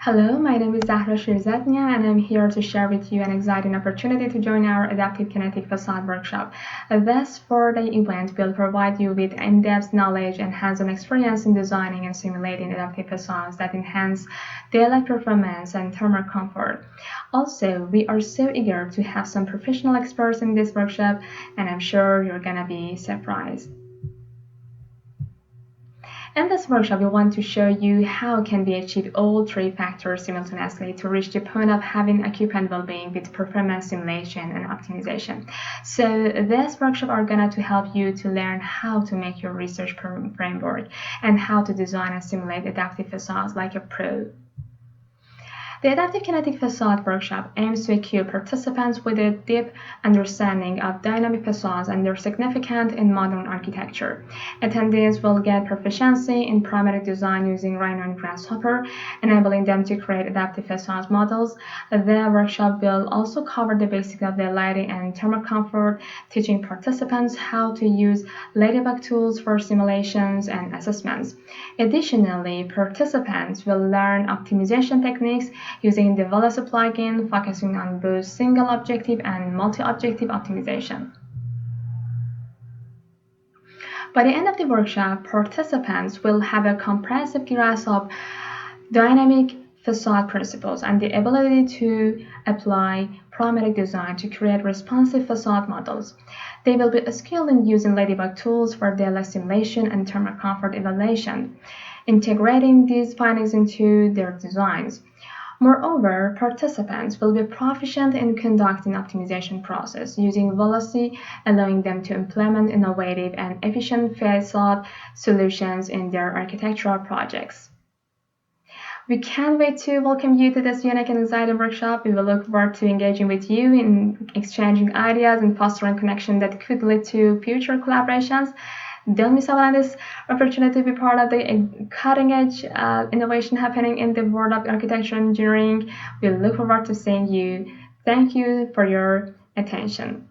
Hello, my name is Zahra Shirzadnia, and I'm here to share with you an exciting opportunity to join our Adaptive Kinetic Facade workshop. This 4-day event will provide you with in-depth knowledge and hands-on experience in designing and simulating adaptive facades that enhance daylight performance and thermal comfort. Also, we are so eager to have some professional experts in this workshop, and I'm sure you're gonna be surprised. In this workshop, we want to show you how can we achieve all three factors simultaneously to reach the point of having occupant well-being with performance simulation and optimization. So this workshop are going to help you to learn how to make your research framework and how to design and simulate adaptive facades like a pro. The Adaptive Kinetic Facade workshop aims to equip participants with a deep understanding of dynamic facades and their significance in modern architecture. Attendees will get proficiency in parametric design using Rhino and Grasshopper, enabling them to create adaptive facade models. The workshop will also cover the basics of the lighting and thermal comfort, teaching participants how to use Ladybug tools for simulations and assessments. Additionally, participants will learn optimization techniques using the Wallacei plugin, focusing on both single objective and multi-objective optimization. By the end of the workshop, participants will have a comprehensive grasp of dynamic facade principles and the ability to apply parametric design to create responsive facade models. They will be skilled in using Ladybug tools for daylight simulation and thermal comfort evaluation, integrating these findings into their designs. Moreover, participants will be proficient in conducting optimization process using Wallacei, allowing them to implement innovative and efficient facade solutions in their architectural projects. We can't wait to welcome you to this unique and exciting workshop. We will look forward to engaging with you in exchanging ideas and fostering connection that could lead to future collaborations. Don't miss out on this opportunity to be part of the cutting-edge innovation happening in the world of architecture and engineering. We look forward to seeing you. Thank you for your attention.